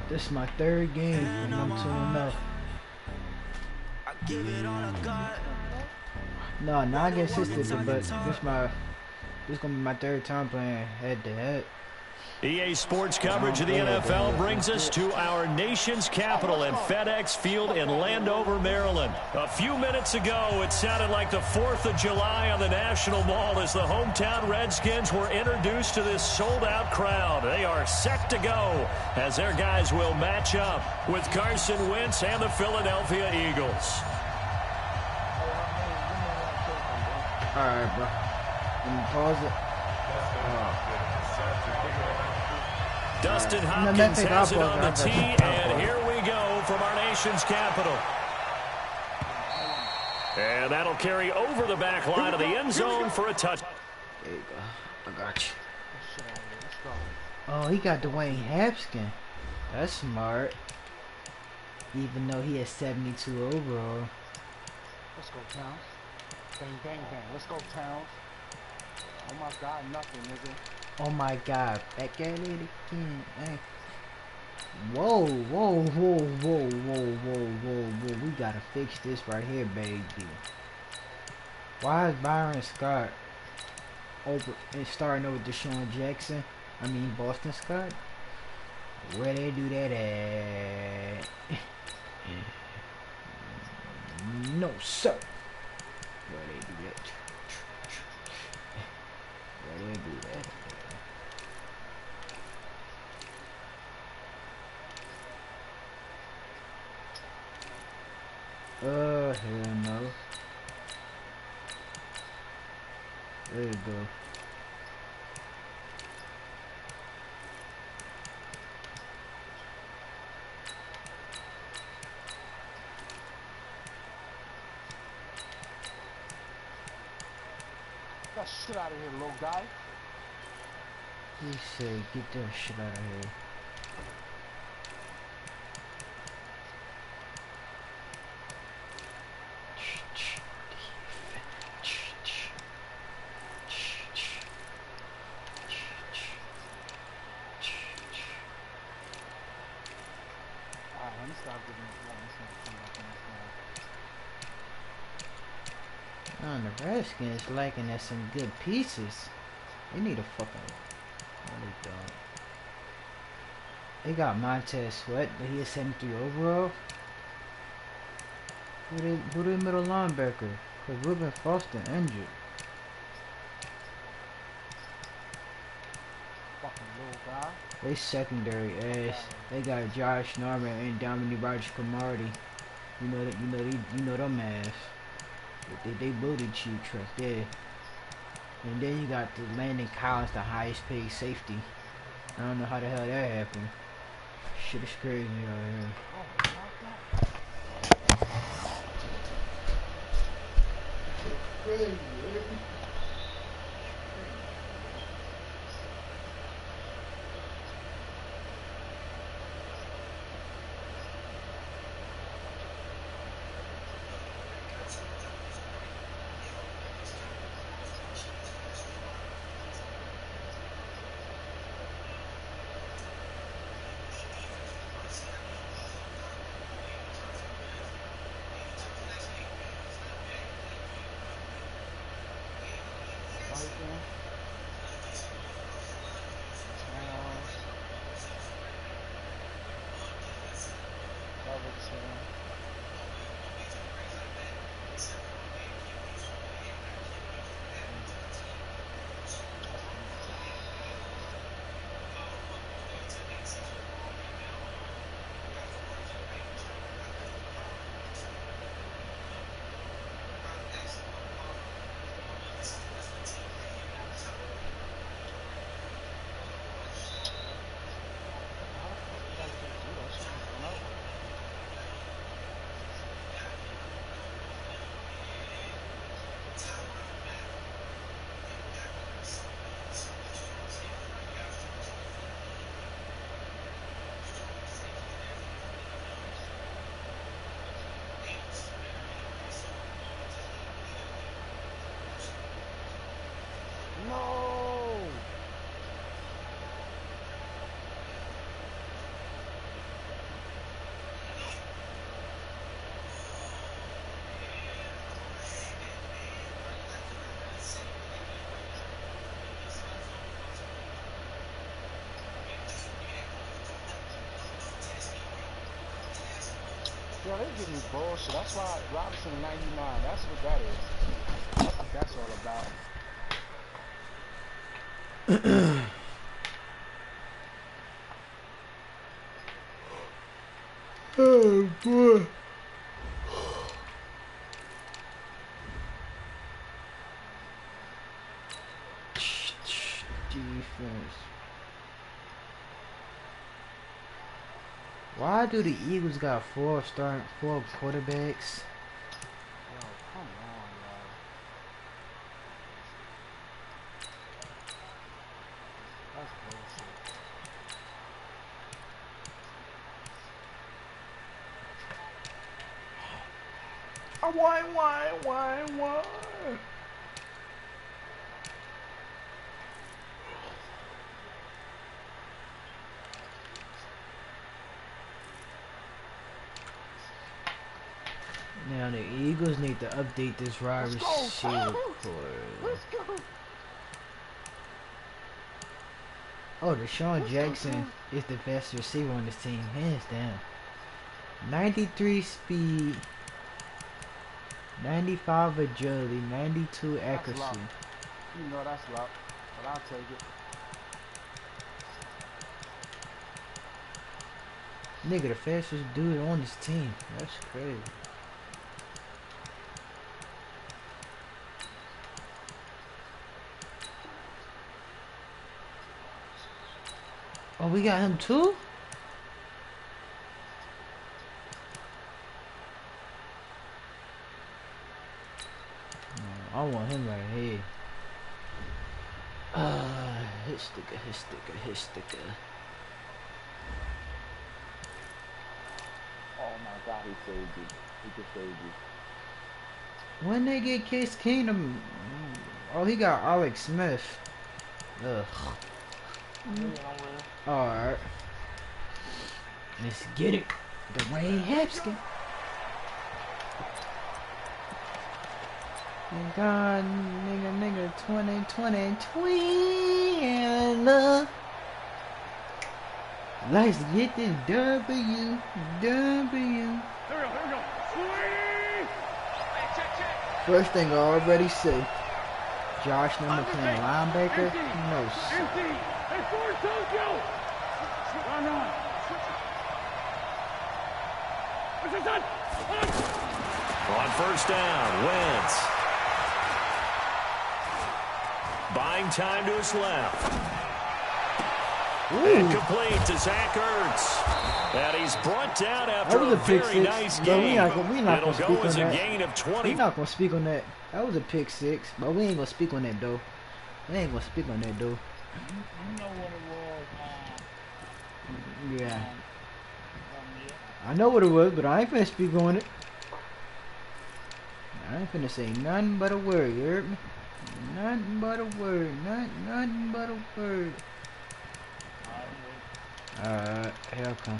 This is my third game, and I'm 2-0. No, not against sisters, but this gonna be my third time playing head to head. EA Sports coverage of the NFL brings us to our nation's capital at FedEx Field in Landover, Maryland. A few minutes ago, it sounded like the 4th of July on the National Mall as the hometown Redskins were introduced to this sold-out crowd. They are set to go as their guys will match up with Carson Wentz and the Philadelphia Eagles. All right, bro. Let me pause it. Dustin Hopkins has it on the tee, and here we go from our nation's capital. And that'll carry over the back line of the end zone for a touch. There you go. I got you. Oh, he got Dwayne Haskins. That's smart. Even though he has 72 overall. Let's go, Towns. Bang, bang, bang. Let's go, Towns. Oh my God, nothing, nigga. Oh my God, back at it again. Hey. Whoa, whoa, whoa, whoa, whoa, whoa, whoa. We gotta fix this right here, baby. Why is Byron Scott over and starting over Deshaun Jackson? I mean Boston Scott? Where they do that at? No, sir. Where they do that? Where they do that? Hell no. There you go. Get that shit out of here, little guy. He said, get that shit out of here. The Redskins lacking at some good pieces. They need a fucking. No, they don't. They got Montez Sweat, but he is 73 overall. Who the middle linebacker? Cause Reuben Foster injured. Fucking little guy. They secondary ass. They got Josh Norman and Dominique Rodgers-Cromartie. You know them ass. They booty cheeks right there. And then you got the Landon Collins, the highest paid safety. I don't know how the hell that happened. Shit is crazy out here. Crazy. Yo, they give me bullshit. That's why Robinson in 99. That's what that is. That's what that's all about. Oh boy. Defense. Why do the Eagles got four quarterbacks? Yo, come on, yo. That's bullshit. Why? Now the Eagles need to update this wide receiver core. Let's go. Oh, Deshaun Jackson is the best receiver on this team, hands down. 93 speed, 95 agility, 92 accuracy. Luck. You know that's luck, but I'll take it. Nigga, the fastest dude on this team. That's crazy. Oh, we got him too? I want him right here. Hit sticker. Oh my God, he saved you. He just saved you. When they get Case Keenum, oh, he got Alex Smith. Ugh. Alright. Let's get it. Dwayne Haskins. God, nigga, 2020 twin. Let's get this W. Here we go. First thing I already say, Josh number playing linebacker. No. Hey, for Tokyo! Run on! What's it done? On first down, Wentz. Buying time to his left. And complete to Zach Ertz. And he's brought down after a very nice game. We not It'll gonna go speak as on a that. gain of 20. We're not gonna speak on that. That was a pick six, but we ain't gonna speak on that though. We ain't gonna speak on that though. You know what it was, Yeah. I know what it was, but I ain't finna speak on it. I ain't finna say nothing but a word, you heard me? Nothing but a word. Nothing but a word. Here I come.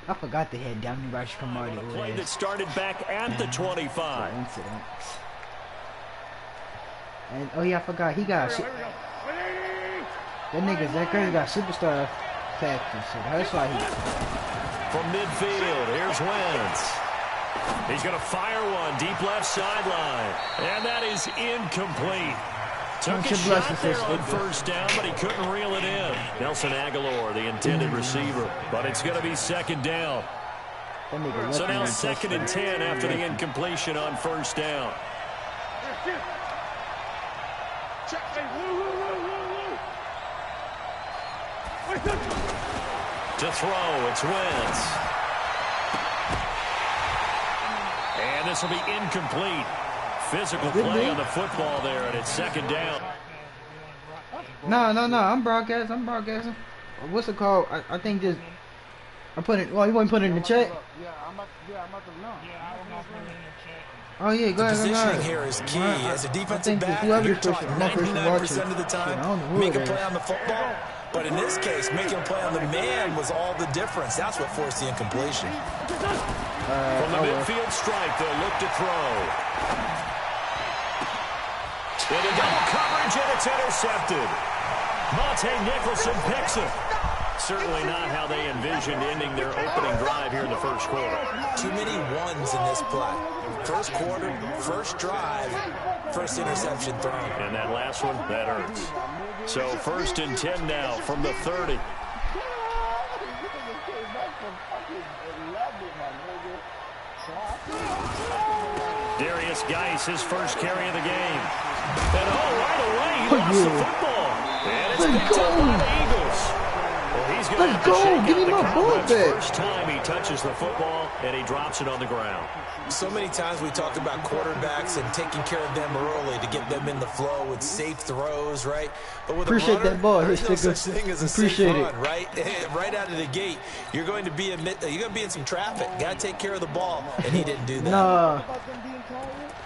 I forgot they had Dominic Rashkamari. A play that started back at the 25. Incidents. And oh yeah, I forgot he got that nigga Zach Ertz got superstar factor, so that's why he. From midfield, here's Wentz. He's going to fire one deep left sideline, and that is incomplete. Took a shot there on first down, but he couldn't reel it in. Nelson Aguilar, the intended receiver, but it's going to be second down. So now second and 10 after the incompletion on first down. To throw, it's Wentz. And this will be incomplete. Physical play on the football there, and it's second down. No. I'm broadcasting. What's it called? I think just. I put it. Well, you want to put it in the chat? Yeah, I'm about to know. Oh yeah, go ahead. Positioning here is key. As a defensive back, you're taught 99% of the time make a play on the football. But in this case, making a play on the man was all the difference. That's what forced the incompletion. From the midfield stripe, they'll look to throw. Into double coverage, and it's intercepted. Monte Nicholson picks it. Certainly not how they envisioned ending their opening drive here in the first quarter. Too many ones in this play. First quarter, first drive, first interception thrown. And that last one, that hurts. So 1st and 10 now from the 30. Darius Geis, his first carry of the game. And right away, he lost the football. And it's picked up by the Eagles. Well, he's going to have to shake Give me out my the ball confidence back. first time he touches the football, and he drops it on the ground. So many times we talked about quarterbacks and taking care of them early to get them in the flow with safe throws, right? But with Appreciate a runner, that ball. there's no Sticker. such thing as a Appreciate safe it. run, right? Right out of the gate, you're going to be in some traffic. Got to take care of the ball, and he didn't do that. Nah.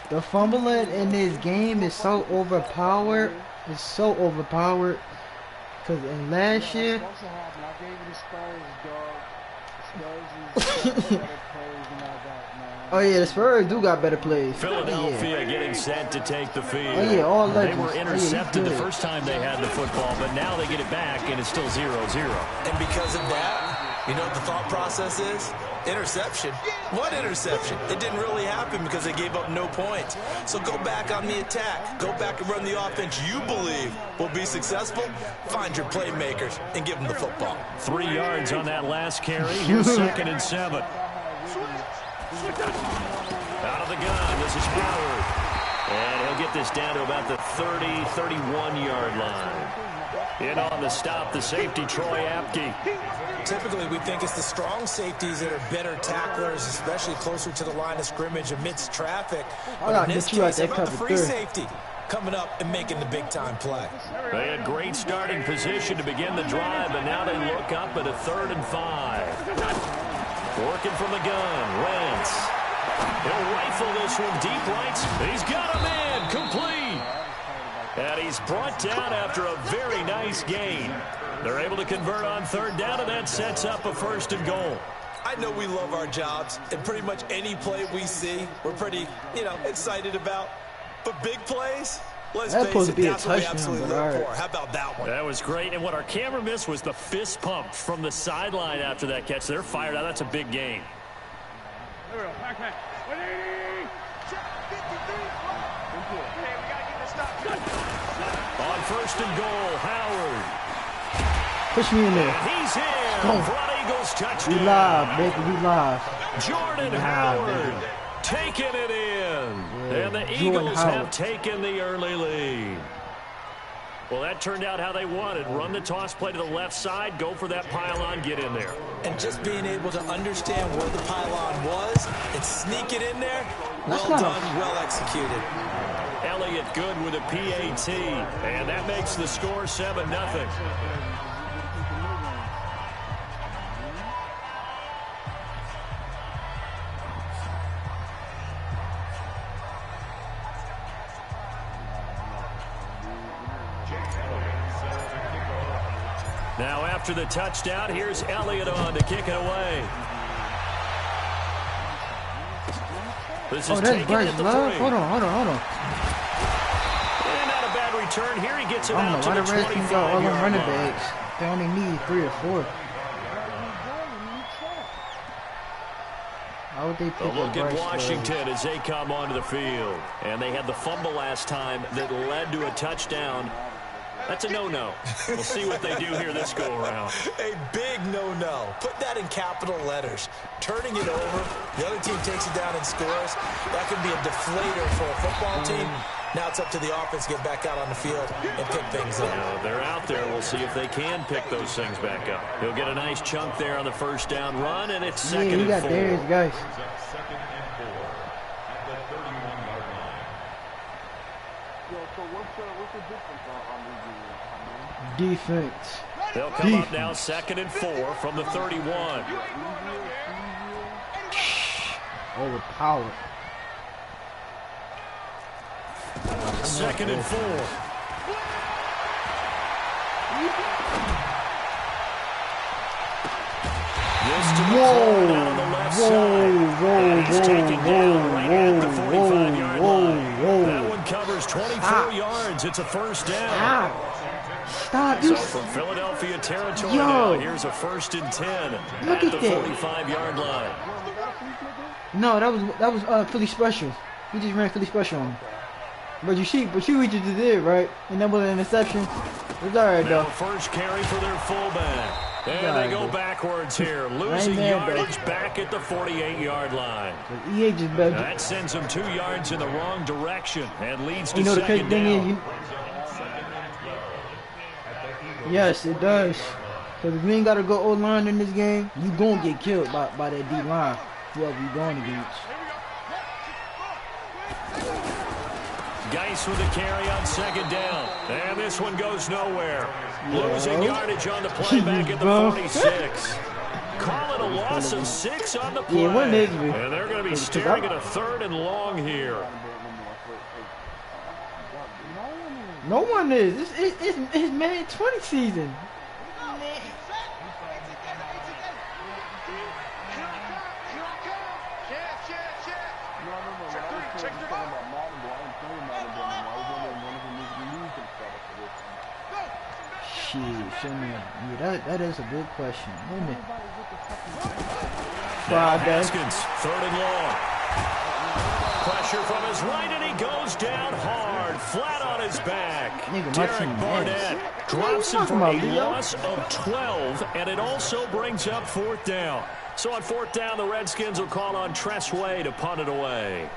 The fumbling in this game is so overpowered. It's so overpowered. Because in last year, oh yeah, the Spurs do got better plays. Philadelphia getting set to take the field. Oh yeah, all They legends. were intercepted the first time they had the football, but now they get it back, and it's still 0-0. And because of that, you know what the thought process is? Interception. What interception? It didn't really happen because they gave up no points. So go back on the attack. Go back and run the offense you believe will be successul. Find your playmakers and give them the football. 3 yards on that last carry. Here's 2nd and 7. Out of the gun, this is Howard. And he'll get this down to about the 30, 31-yard line. In on the stop, the safety, Troy Apke. Typically, we think it's the strong safeties that are better tacklers, especially closer to the line of scrimmage amidst traffic. But in this case, how about the free safety coming up and making the big-time play? They had great starting position to begin the drive, but now they look up at a 3rd and 5. Working from the gun, Wentz. He'll rifle this one deep right. He's got him in, complete. And he's brought down after a very nice gain. They're able to convert on 3rd down, and that sets up a 1st and goal. I know we love our jobs, and pretty much any play we see, we're pretty, excited about. But big plays, let's face it, that's what we absolutely look for. How about that one? That was great, and what our camera missed was the fist pump from the sideline after that catch. They're fired out. That's a big gain. There we go. Back. 180. Check 53. Okay, we got to get this stop. On 1st and goal, Howard. Push me in there. And he's in. Front Eagles touchdown. We live, baby. We live. Jordan Howard taking it in. Yeah, and the Eagles have taken the early lead. Well, that turned out how they wanted. Run the toss play to the left side, go for that pylon, get in there. And just being able to understand where the pylon was and sneak it in there, well done, well executed. Elliott good with a PAT, and that makes the score 7-0. Now after the touchdown, here's Elliott on to kick it away. This is that's Bryce Love. Hold on. And not a bad return here. He gets it out to the 25-yard all them running line. backs. They only need 3 or 4. How would they pick A look at Bryce Washington Love? as they come onto the field. And they had the fumble last time that led to a touchdown. That's a no-no. We'll see what they do here this go-around. A big no-no. Put that in capital letters. Turning it over, the other team takes it down and scores. That could be a deflator for a football team. Now it's up to the offense to get back out on the field and pick things up. Now, they're out there. We'll see if they can pick those things back up. He'll get a nice chunk there on the 1st down run, and it's 2nd and 4. Yeah, he got Darius guys. Defense. They'll come up now 2nd and 4 from the 31. Overpowered. 2nd and 4. This to McLaurin out on the left side. He's taken down right at the 45-yard line. That one covers 24 yards. It's a 1st down. Stop. So from Philadelphia territory Yo. now, here's a 1st and 10 Look at at the that. 45-yard line. No, that was Philly special. He just ran Philly special on him. But you see what you just did, right? And that was an interception. It's alright Now though. first carry for their fullback. And Alright, they go though. backwards here, losing yardage back at the 48-yard line. EA just better. That sends them 2 yards in the wrong direction and leads to You know the crazy second thing down. is, yes, it does. Because if you ain't got to go O-line in this game, you going to get killed by that D-line, whoever you going against. Geis with a carry on second down. And this one goes nowhere. Losing yardage on the play back at the 46. Call it a loss of 6 on the play. Yeah, what is it? And they're going to be staring at a 3rd and long here. No one is. It's man 20 season. Shit, show me. Yeah, that is a good question. Wait a minute. Now Haskins, 3rd and long. Pressure from his right, and he goes down hard, flat on his back. Nigga, my team Derek Barnett drops him for a loss of 12, and it also brings up 4th down. So on 4th down, the Redskins will call on Tress Way to punt it away.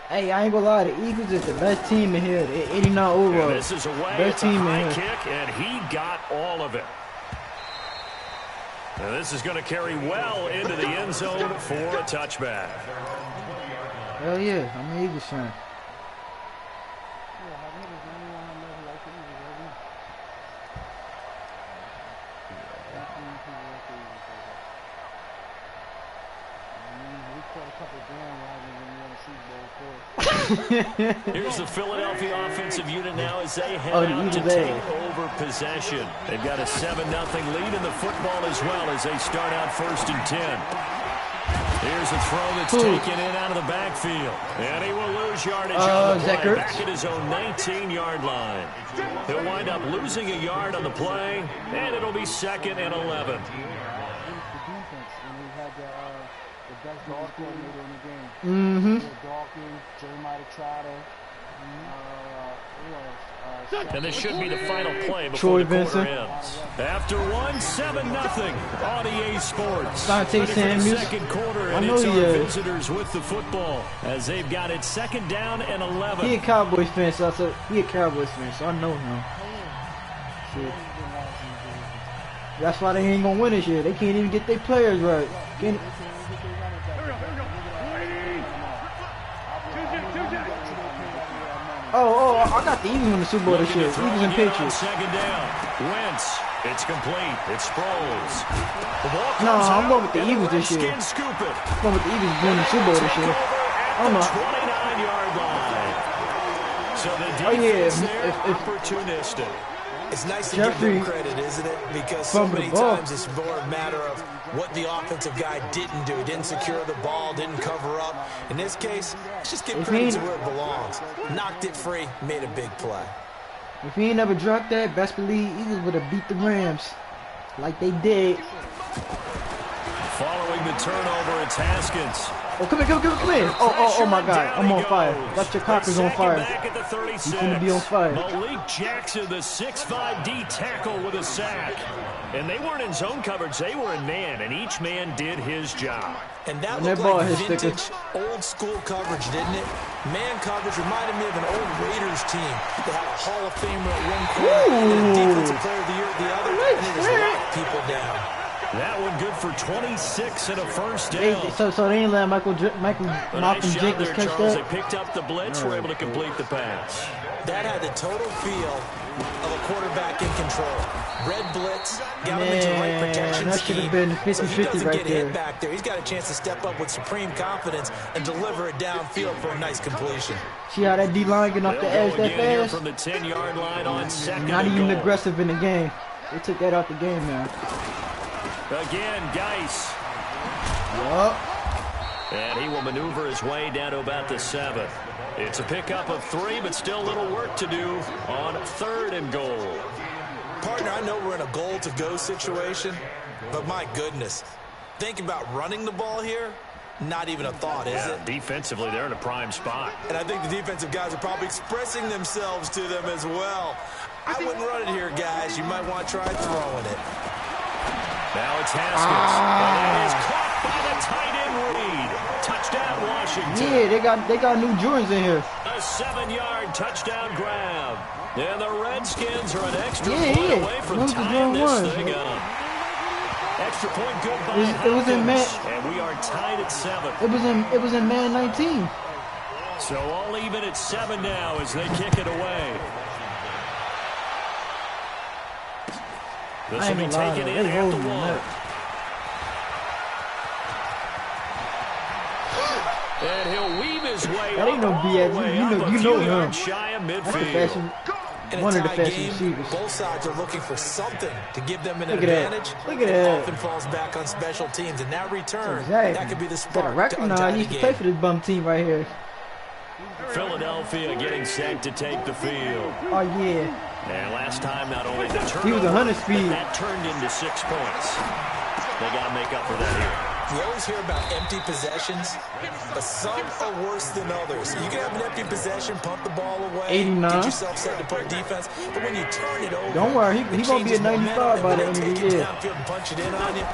Hey, I ain't gonna lie, the Eagles is the best team in here. They're 89 overall. And this is away. Best It's a team in high here. kick, and he got all of it. And this is going to carry well into the end zone for a touchback. Hell yeah, I'm an Eagles fan. Here's the Philadelphia offensive unit now as they head the out to Eagles, take over possession. They've got a 7-0 lead in the football as well as they start out 1st and 10. Here's a throw that's taken in out of the backfield. And he will lose yardage on the play back at his own 19-yard line. He'll wind up losing a yard on the play, and it'll be 2nd and 11. Best dog coordinator in the game. Dawkins, Jeremiah Trotter, And this should be the final play before the quarter ends. After 7-0 on EA Sports. Dante Samuels. Second quarter, I and know it's he our is. visitors with the football as they've got it 2nd down and 11. He a Cowboys fan, so he a Cowboys fan, so I know him. Shit. That's why they ain't gonna win this year. They can't even get their players right. Can't, I got the Eagles in the Super Bowl this year. Eagles and Patriots. Second down. Wentz. It's complete. It's Sproles. The ball No, comes I'm out, going with the and Eagles this year. Redskins scoop it. I'm going with the Eagles winning the Super Bowl this year. I don't know. 29-yard line. So the defense there opportunistic. It's nice to Jeffrey, give them credit, isn't it? Because so many times it's more a matter of what the offensive guy didn't do. He didn't secure the ball, didn't cover up. In this case, let's just give credit to where it belongs. Knocked it free, made a big play. If he ain't never dropped that, best believe Eagles would have beat the Rams like they did. Following the turnover, it's Haskins. Oh, come here. Oh my God, I'm on fire. Dr. Cocker's on fire. He's gonna be on fire. Malik Jackson, the 6'5" D tackle with a sack. And they weren't in zone coverage, they were in man, and each man did his job. And that And looked that ball like hit vintage, old school coverage, didn't it? Man coverage reminded me of an old Raiders team. They had a Hall of Famer at one corner, and a Defensive Player of the Year at the other, and they just locked people down. That one good for 26 and a first down. So they ain't let Malcolm Nice job Jenkins there, catch Charles. that? They picked up the blitz, were able to complete the pass. That had the total feel of a quarterback in control. Red blitz, got him into the right protection that should scheme. have been So he 50-50 doesn't right get there. hit back there. He's got a chance to step up with supreme confidence and deliver it downfield for a nice completion. See how that D-line getting off the They'll edge go that again here fast? from the 10-yard line on second Not and even goal. aggressive in the game. They took that out the game, man. Again, Geis. Yup. And he will maneuver his way down to about the 7. It's a pickup of 3, but still a little work to do on 3rd and goal. Partner, I know we're in a goal-to-go situation, but my goodness, think about running the ball here. Not even a thought, is it? Defensively, they're in a prime spot. And I think the defensive guys are probably expressing themselves to them as well. I wouldn't run it here, guys. You might want to try throwing it. Now it's Haskins. And that is caught by the tight end Reed. Touchdown, Washington. Yeah, they got new Jordans in here. A 7-yard touchdown grab. And the Redskins are an extra point away from tying this thing up. Extra point good by it was in Hopkins. And we are tied at 7. It was in Madden 19. So all even at 7 now as they kick it away. This will be taken in after 1. And he'll weave his way that ain't no BS. You know him. Shy of midfield. One of the best receivers. Both sides are looking for something to give them an advantage. Look at that. Often falls back on special teams, and that return, exactly. that could be the spark. Gotta recognize he used to play for this bum team right here. Philadelphia getting set to take the field. Oh yeah. And last time, not only the turnover, he was 100 speed. That turned into 6 points. They got to make up for that here. You always hear about empty possessions, but some are worse than others. You can have an empty possession, pump the ball away, 89. get yourself set to play defense, but when you turn it over, don't worry, he gonna be a 95 by the end of the year. Downfield and punch it in on you.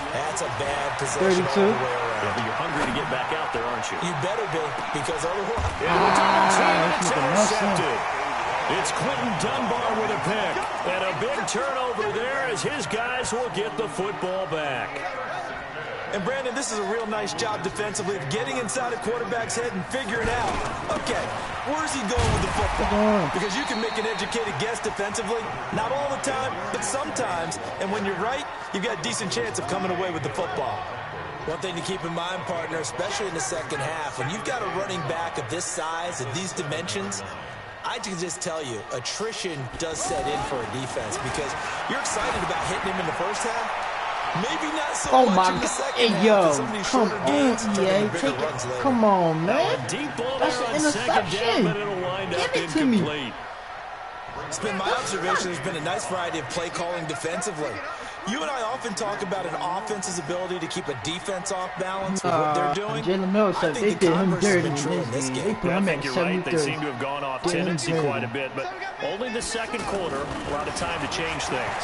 That's a bad possession. 32. Yeah, but you're hungry to get back out there, aren't you? You better be, because otherwise, it's intercepted. It's Quentin Dunbar with a pick, and a big turnover there as his guys will get the football back. And, Brandon, this is a real nice job defensively of getting inside a quarterback's head and figuring out, okay, where's he going with the football? Because you can make an educated guess defensively. Not all the time, but sometimes. And when you're right, you've got a decent chance of coming away with the football. One thing to keep in mind, partner, especially in the second half, when you've got a running back of this size, of these dimensions, I can just tell you, attrition does set in for a defense because you're excited about hitting him in the first half. Maybe not so much in the second half. Hey, yo, come on, EA. Come on, man. Deep ball That's there an on second down, but it'll wind Give up it to me. incomplete. It's been my observation there's been a nice variety of play calling defensively. You and I often talk about an offense's ability to keep a defense off balance with what they're doing. Jalen Mills said they did him dirty in this game. They put him at You're right. They 73. seem to have gone off tendency quite a bit, but only the second quarter, a lot of time to change things.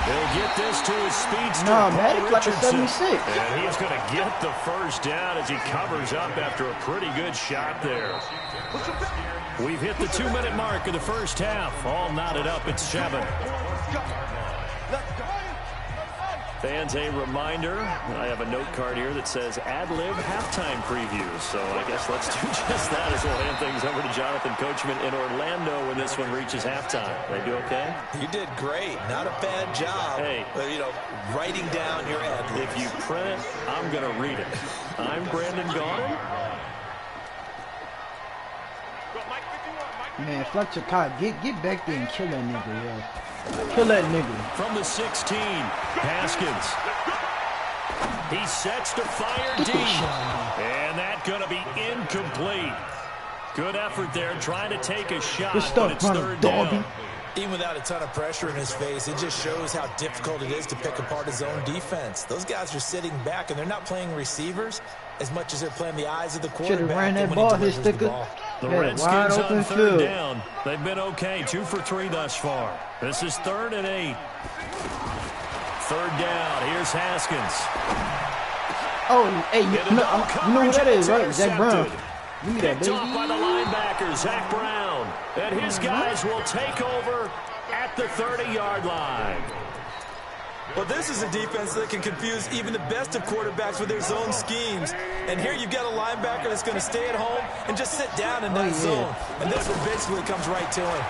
He'll get this to his speedster, Madden like a 76. And he's going to get the first down as he covers up after a pretty good shot there. We've hit the 2-minute mark of the first half. All knotted up at 7. Fans, a reminder, I have a note card here that says ad-lib halftime previews. So I guess let's do just that as we'll hand things over to Jonathan Coachman in Orlando when this one reaches halftime. They do okay? You did great. Not a bad job. Hey. But, you know, writing down your ad-libs. If you print it, I'm going to read it. I'm Brandon Gaughan. Man, Fletcher Cobb, get back there and kill that nigga, yo. Kill that nigga. From the 16, Haskins. He sets to fire deep. And that's going to be incomplete. Good effort there, trying to take a shot, but it's third down. Even without a ton of pressure in his face, it just shows how difficult it is to pick apart his own defense. Those guys are sitting back, and they're not playing receivers as much as they're playing the eyes of the quarterback. Should have ran that ball, his sticker. The Redskins on third down. They've been okay, 2 for 3 thus far. This is 3rd and 8. Third down, here's Haskins. Oh, hey, you know who that is, right? Zach Brown. Give me that, Picked baby. off by the linebacker, Zach Brown. And his guys will take over at the 30-yard line. Well, this is a defense that can confuse even the best of quarterbacks with their zone schemes. And here you've got a linebacker that's going to stay at home and just sit down in that zone. And that's what basically comes right to him.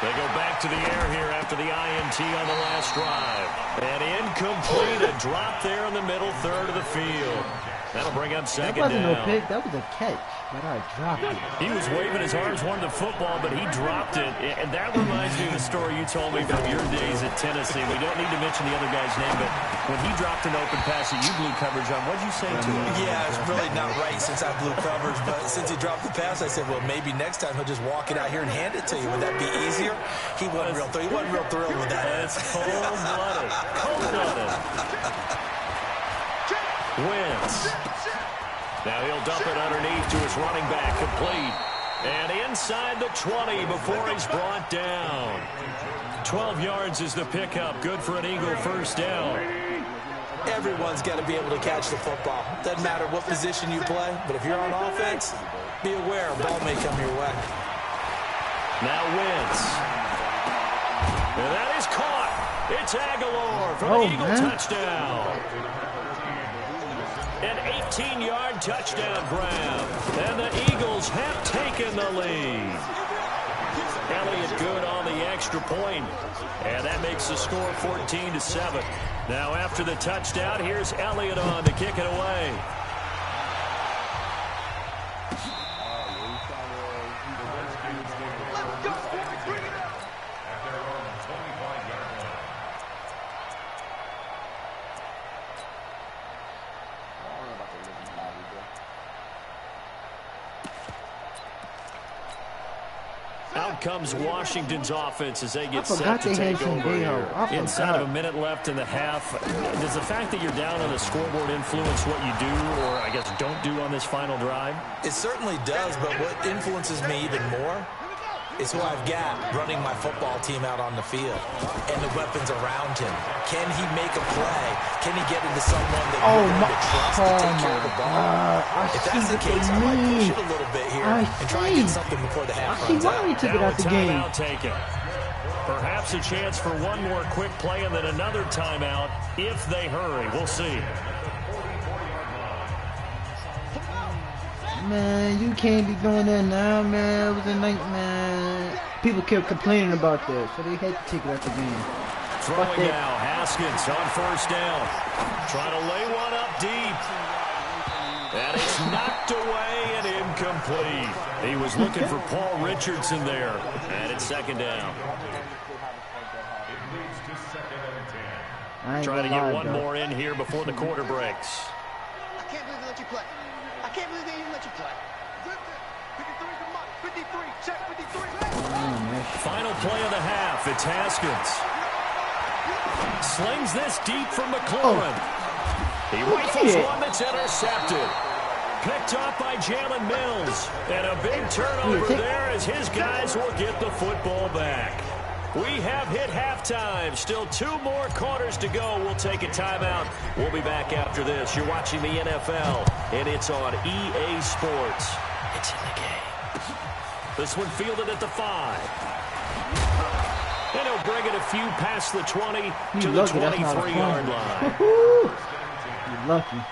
They go back to the air here after the INT on the last drive. And incomplete, a drop there in the middle third of the field. That'll bring up That second wasn't no down. pick. That was a catch. But I dropped it. He was waving his arms, wanted the football, but he dropped it. And that reminds me of the story you told me from your days at Tennessee. We don't need to mention the other guy's name, but when he dropped an open pass that you blew coverage on, what did you say to him? Yeah, it's really not right since I blew coverage, but since he dropped the pass, I said, well, maybe next time he'll just walk it out here and hand it to you. Would that be easier? He wasn't real thrilled with that. That's cold-blooded. Cold-blooded. Wentz. Now he'll dump it underneath to his running back, complete. And inside the 20 before he's brought down. 12 yards is the pickup. Good for an Eagle first down. Everyone's got to be able to catch the football. Doesn't matter what position you play, but if you're on offense, be aware a ball may come your way. Now Wentz. And that is caught. It's Aguilar for the Eagle touchdown. An 18-yard touchdown grab. And the Eagles have taken the lead. Elliott good on the extra point. And that makes the score 14-7. Now after the touchdown, here's Elliott on to kick it away. Out comes Washington's offense as they get set to take over here. Inside of a minute left in the half. Does the fact that you're down on the scoreboard influence what you do, or I guess don't do on this final drive? It certainly does, but what influences me even more is who I've got running my football team out on the field and the weapons around him. Can he make a play? Can he get into someone that you're going to trust to take care of the ball? If that's the case, I might push it a little bit here and try and get something before the half runs out. He took it out the game. Taken. Perhaps a chance for one more quick play and then another timeout if they hurry. We'll see. Man, you can't be doing that now, man. It was a nightmare. People kept complaining about that, so they had to take it out the game. Throwing now, Haskins on first down. Trying to lay one up deep. And it's knocked away and incomplete. He was looking for Paul Richardson there. And it's second down. Trying to get one more in here before the quarter breaks. I can't believe they let you play. I can't believe they even let you play. 53, check 53. Final play of the half. It's Haskins. Slings this deep from McLaurin. He rifles one that's intercepted. Picked off by Jalen Mills. And a big turnover there as his guys will get the football back. We have hit halftime. Still 2 more quarters to go. We'll take a timeout. We'll be back after this. You're watching the NFL, and it's on EA Sports. It's in the game. This one fielded at the 5. And he'll bring it a few past the 20 to the 23-yard line. You're lucky.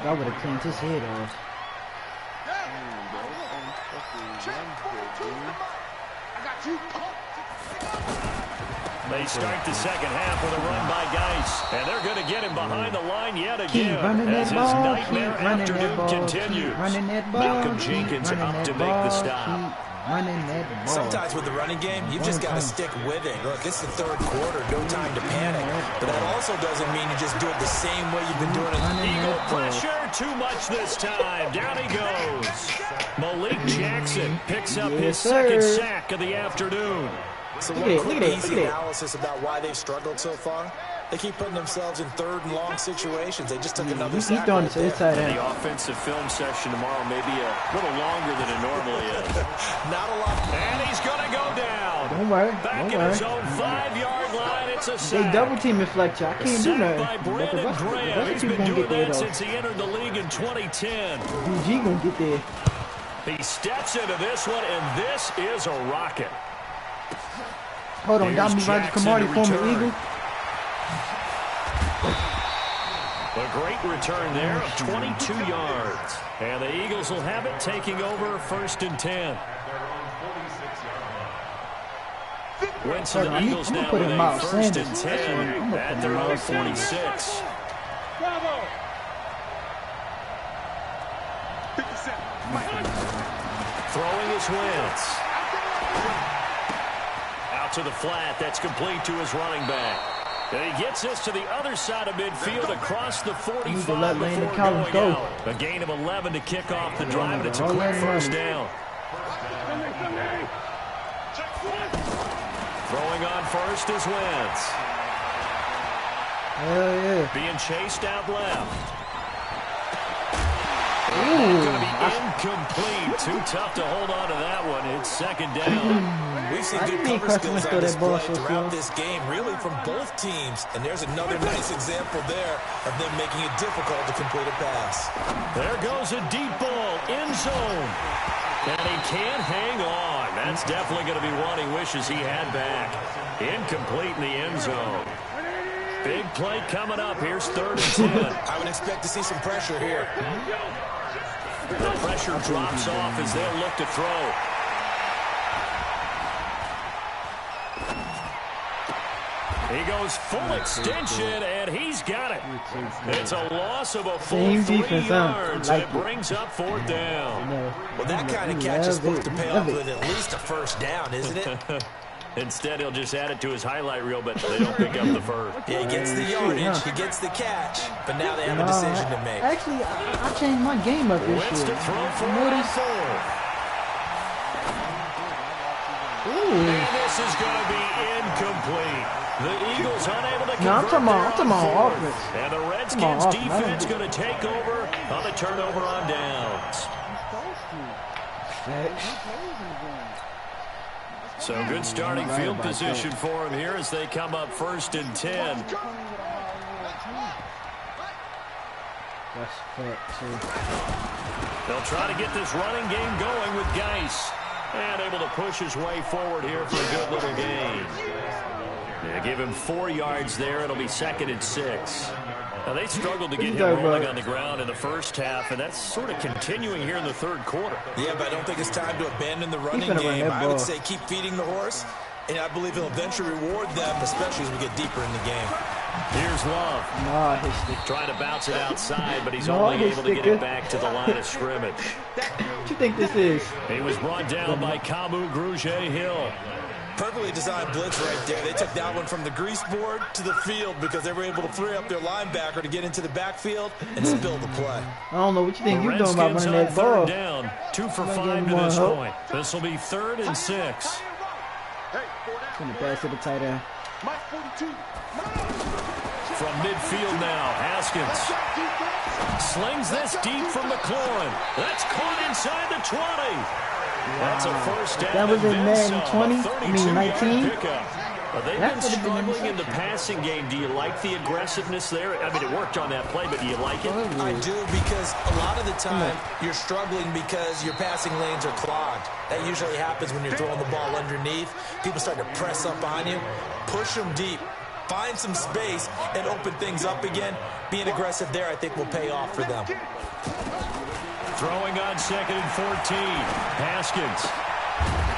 That would have cleaned his head off. I got you. They start the second half with a run by Geis. And they're going to get him behind the line yet again as his nightmare afternoon continues. Malcolm Jenkins up to make the stop. Sometimes with the running game, you've just got to stick with it. Look, it's the third quarter, no time to panic. But that also doesn't mean you just do it the same way you've been doing it. Eagle pressure, too much this time. Down he goes. Malik Jackson picks up his second sack of the afternoon. So one quick easy analysis about why they've struggled so far. They keep putting themselves in third and long situations. They just took another sack right there. The offensive film session tomorrow may be a little longer than it normally is. Not a lot. And he's going to go down. Don't worry. Back in his own 5-yard line. It's a sack. They double team Fletcher. I can't do nothing. By Brandon Graham. He's been doing that since he entered the league in 2010. DG going to get there. He steps into this one, and this is a rocket. Hold on, Dominic Rodgers-Cromartie, former Eagle. A great return there of 22 yards. And the Eagles will have it, taking over 1st and 10. Wentz and the Eagles now with a 1st and 10 at their own 46. is Wentz. Out to the flat. That's complete to his running back. And he gets this to the other side of midfield across the 45 before going out. A gain of 11 to kick off the drive, and it's a quick first down. Throwing on first is Wentz. Being chased out left. Going to be incomplete. Too tough to hold on to that one. It's second down. We've seen good cover skills on display throughout this game, really from both teams. And there's another nice example there of them making it difficult to complete a pass. There goes a deep ball, end zone. And he can't hang on. That's definitely going to be one he wishes he had back. Incomplete in the end zone. Big play coming up. Here's 3rd and 10. I would expect to see some pressure here. The pressure drops off as they'll look to throw. He goes full extension, and he's got it. It's a loss of a full 3 yards, and it brings up 4th down. Well, that kind of catch is supposed to pay off with at least a first down, isn't it? Instead, he'll just add it to his highlight reel, but they don't pick up the first. Yeah, he gets the yardage, he gets the catch, but now they have a decision to make. Actually, I changed my game up this Wentz year. to throw for 4. And this is going to be incomplete. The Eagles unable to convert. I'm talking about offense. And the Redskins defense going to take over on the turnover on downs. So good starting field position for him here as they come up 1st and 10. They'll try to get this running game going with Geis. And able to push his way forward here for a good little gain. Yeah, give him 4 yards there. It'll be 2nd and 6. Now, they struggled to get him rolling on the ground in the first half, and that's sort of continuing here in the 3rd quarter. Yeah, but I don't think it's time to abandon the running game. I would say keep feeding the horse, and I believe he'll eventually reward them, especially as we get deeper in the game. Here's Love. Trying to bounce it outside, but he's only able to get it back to the line of scrimmage. What you think this is? He was brought down by Kamu Grugier-Hill. Perfectly designed blitz right there. They took that one from the grease board to the field because they were able to free up their linebacker to get into the backfield and spill the play. I don't know what you think you're doing about running that ball. 3rd down, 2 for 5 to this point. This will be 3rd and 6. Gonna pass to the tight end. From midfield now, Haskins slings this deep from McLaurin. That's caught inside the 20. That's a first down. That was in Madden 20, 19. Well, they've been struggling in the passing game. Do you like the aggressiveness there? I mean, it worked on that play, but do you like it? I do, because a lot of the time you're struggling because your passing lanes are clogged. That usually happens when you're throwing the ball underneath. People start to press up on you. Push them deep. Find some space and open things up again. Being aggressive there, I think, will pay off for them. Throwing on 2nd and 14. Haskins.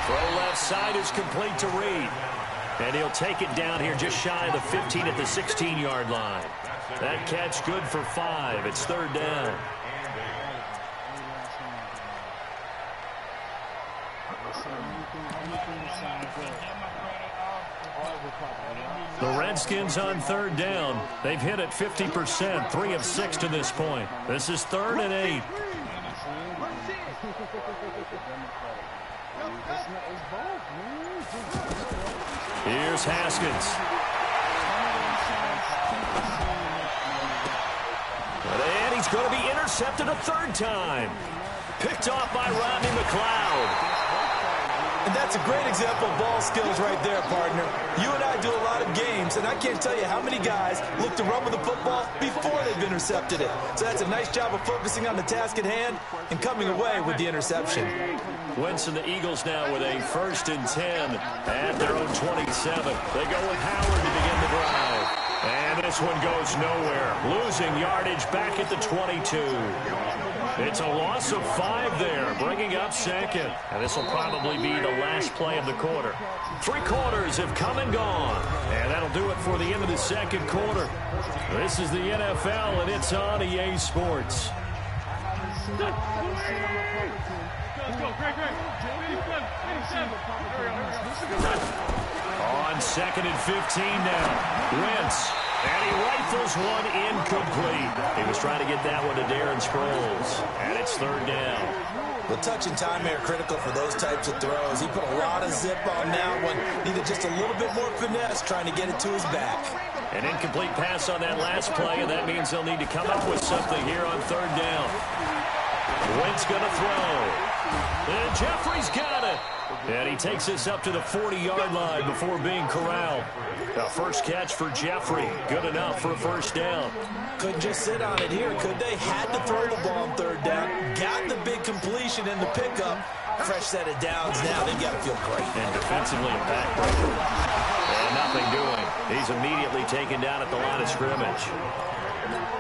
Throw left side is complete to Reed. And he'll take it down here just shy of the 15 at the 16-yard line. That catch good for 5. It's 3rd down. The Redskins on 3rd down. They've hit it 50%, 3 of 6 to this point. This is 3rd and 8. Here's Haskins. And he's going to be intercepted a 3rd time. Picked off by Rodney McLeod. And that's a great example of ball skills right there, partner. You and I do a lot of games, and I can't tell you how many guys look to run with the football before they've intercepted it. So that's a nice job of focusing on the task at hand and coming away with the interception. Wentz and the Eagles now with a 1st and 10 at their own 27. They go with Howard to begin the drive. And this one goes nowhere. Losing yardage back at the 22. It's a loss of 5 there, bringing up 2nd. And this will probably be the last play of the quarter. 3 quarters have come and gone. And that'll do it for the end of the 2nd quarter. This is the NFL, and it's on EA Sports. Let's go. Great. 87. On 2nd and 15 now. Wentz. And he rifles one incomplete. He was trying to get that one to Darren Sproles. And it's 3rd down. The touch and time are critical for those types of throws. He put a lot of zip on that one. Needed just a little bit more finesse trying to get it to his back. An incomplete pass on that last play, and that means they'll need to come up with something here on 3rd down. Wentz going to throw. And Jeffrey's got it. And he takes this up to the 40-yard line before being corralled. A first catch for Jeffrey. Good enough for a first down. Couldn't just sit on it here, could they? Had to throw the ball on 3rd down. Got the big completion in the pickup. Fresh set of downs now. They've got to feel great. And defensively a backbreaker. And nothing doing. He's immediately taken down at the line of scrimmage.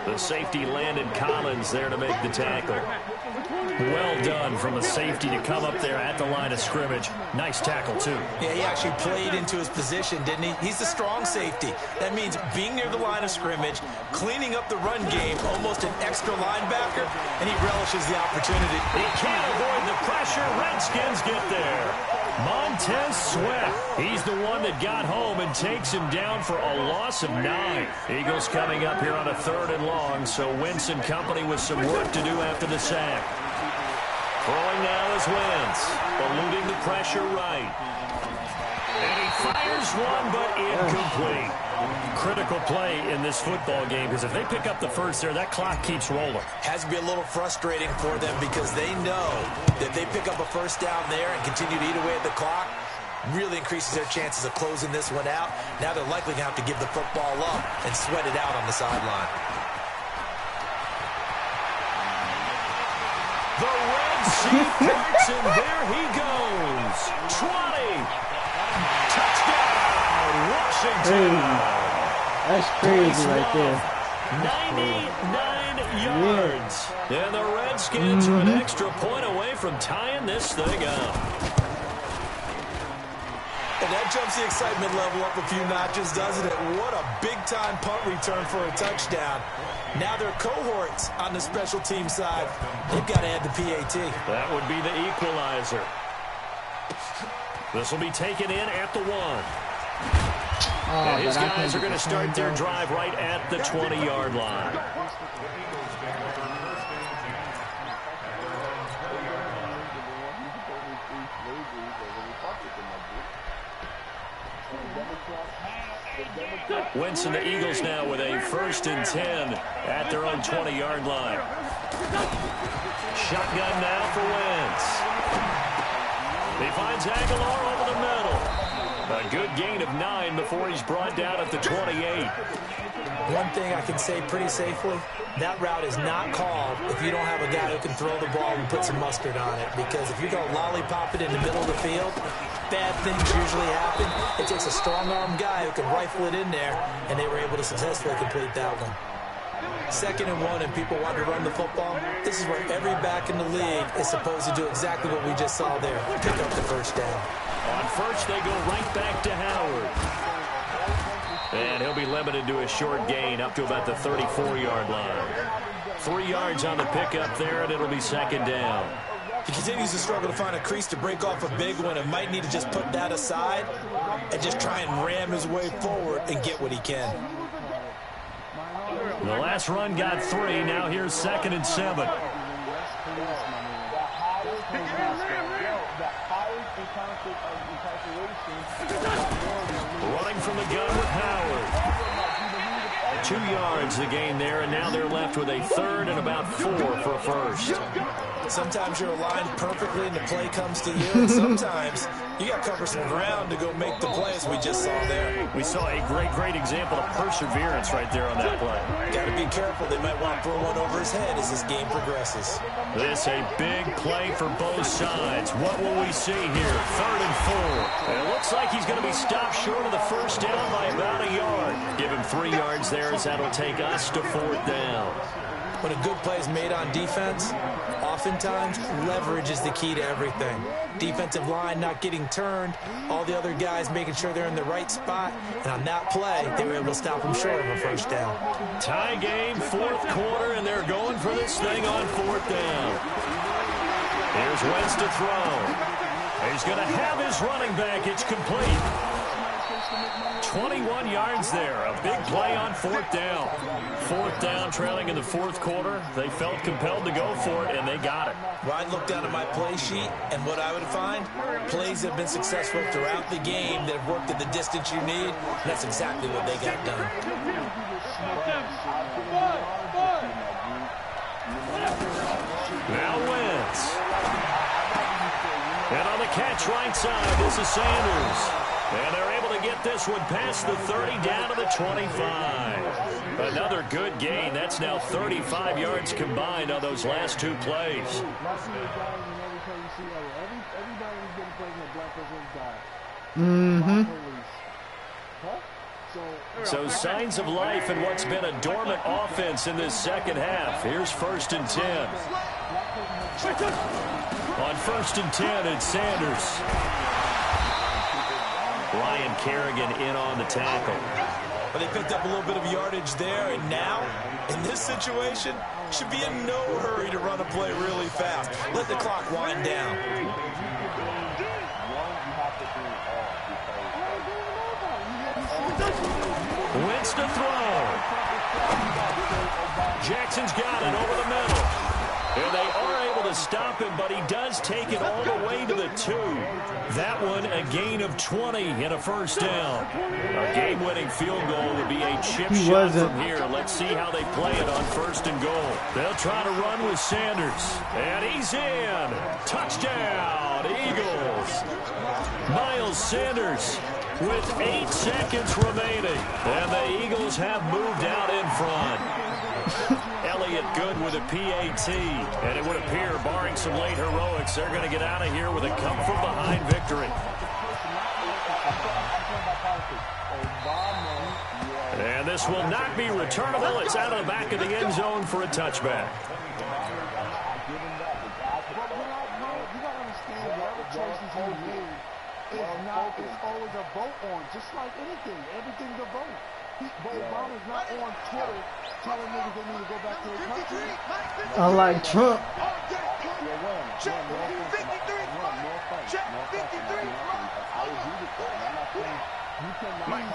The safety Landon Collins there to make the tackle. Well done from the safety to come up there at the line of scrimmage. Nice tackle, too. Yeah, he actually played into his position, didn't he? He's the strong safety. That means being near the line of scrimmage, cleaning up the run game, almost an extra linebacker, and he relishes the opportunity. He can't avoid the pressure. Redskins get there. Montez Sweat. He's the one that got home and takes him down for a loss of 9. Eagles coming up here on a 3rd and long, so Wentz and company with some work to do after the sack. Throwing now is Wentz, eluding the pressure right. And he fires one, but incomplete. Critical play in this football game, because if they pick up the first there, that clock keeps rolling. Has to be a little frustrating for them because they know that they pick up a first down there and continue to eat away at the clock, really increases their chances of closing this one out. Now they're likely going to have to give the football up and sweat it out on the sideline. The Red Sea parts, and there he goes. 20. Touchdown, Washington. That's crazy right there. 99 yards. And the Redskins are an extra point away from tying this thing up. And that jumps the excitement level up a few notches, doesn't it? What a big-time punt return for a touchdown. Now their cohorts on the special team side, they've got to add the PAT. That would be the equalizer. This will be taken in at the 1. And his guys are going to start their drive right at the 20-yard line. Wentz and the Eagles now with a 1st and 10 at their own 20-yard line. Shotgun now for Wentz. He finds Aguilar over the middle. A good gain of 9 before he's brought down at the 28. One thing I can say pretty safely, that route is not called if you don't have a guy who can throw the ball and put some mustard on it. Because if you go lollipop it in the middle of the field, bad things usually happen. It takes a strong-arm guy who can rifle it in there, and they were able to successfully complete that one. 2nd and 1, and people want to run the football. This is where every back in the league is supposed to do exactly what we just saw there, pick up the first down. On first, they go right back to Howard. And he'll be limited to a short gain up to about the 34-yard line. 3 yards on the pickup there, and it'll be 2nd down. He continues to struggle to find a crease to break off a big one and might need to just put that aside and just try and ram his way forward and get what he can. The last run got 3. Now here's 2nd and 7. Running from the gun with Howard. 2 yards the gain there, and now they're left with a 3rd and about 4 for a first. Sometimes you're aligned perfectly and the play comes to you, and sometimes you got to cover some ground to go make the play, as we just saw there. We saw a great example of perseverance right there on that play. Got to be careful. They might want to throw one over his head as this game progresses. This a big play for both sides. What will we see here? 3rd and 4. And it looks like he's going to be stopped short of the first down by about a yard. Give him 3 yards there, as that'll take us to 4th down. When a good play is made on defense, oftentimes leverage is the key to everything. Defensive line not getting turned, all the other guys making sure they're in the right spot, and on that play, they were able to stop them short of a first down. Tie game, 4th quarter, and they're going for this thing on 4th down. Here's Wentz to throw. He's going to have his running back. It's complete. 21 yards there. A big play on fourth down. Fourth down, trailing in the fourth quarter. They felt compelled to go for it, and they got it. Well, I'd look down at my play sheet, and what I would find, plays that have been successful throughout the game that have worked at the distance you need. And that's exactly what they got done. Now Wentz. And on the catch right side, this is Sanders. And they're able to get this one past the 30 down to the 25. Another good gain. That's now 35 yards combined on those last two plays. Mm-hmm. So signs of life in what's been a dormant offense in this second half. Here's 1st and 10. On 1st and 10, it's Sanders. Ryan Kerrigan in on the tackle. But they picked up a little bit of yardage there, and now, in this situation, should be in no hurry to run a play really fast. Let the clock wind down. Wentz to throw. Jackson's got it over the middle. And they are able to stop him, but he does take it all the way to the 2. That one, a gain of 20 and a first down. A game-winning field goal would be a chip shot from here. Let's see how they play it on 1st and goal. They'll try to run with Sanders. And he's in. Touchdown, Eagles. Miles Sanders with 8 seconds remaining. And the Eagles have moved out in front. Elliott good with a PAT. And it would appear, barring some late heroics, they're going to get out of here with a come-from-behind victory. And this will not be returnable. It's out of the back of the end zone for a touchback. It's always a vote on, just like anything. Everything's a vote. Obama's not on Twitter telling niggas they need to go back to their country. Unlike Trump. Check 53. Check 53. Mike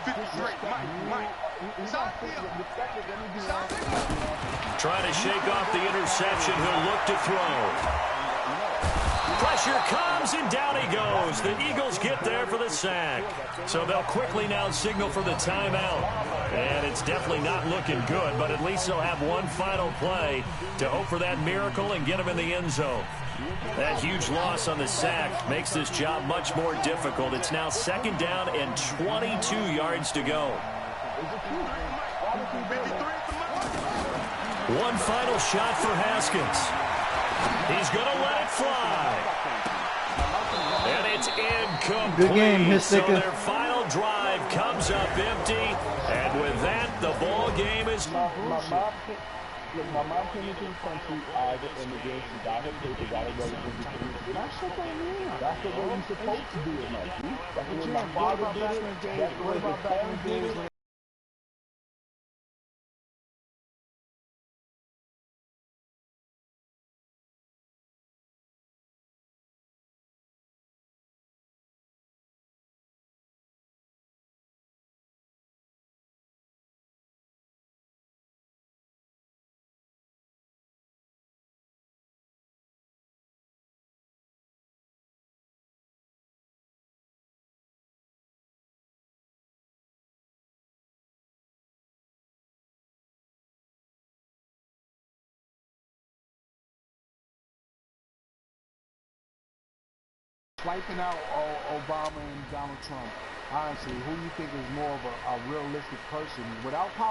53. Mike. Trying to shake off the interception. He'll look to throw. Pressure comes, and down he goes. The Eagles get there for the sack. So they'll quickly now signal for the timeout. And it's definitely not looking good, but at least they'll have one final play to hope for that miracle and get them in the end zone. That huge loss on the sack makes this job much more difficult. It's now 2nd down and 22 yards to go. One final shot for Haskins. He's going to let it fly. And it's incomplete. Good game, so Mystica. their final drive comes up empty. And with that, the ball game is... My mom came into the country as an immigrant. She got her papers, got her residence. That's the way you're supposed to do it, Mikey. That's the way my father did it. That's the way my parents did it. Wiping out Obama and Donald Trump. Honestly, who do you think is more of a realistic person? Without politics.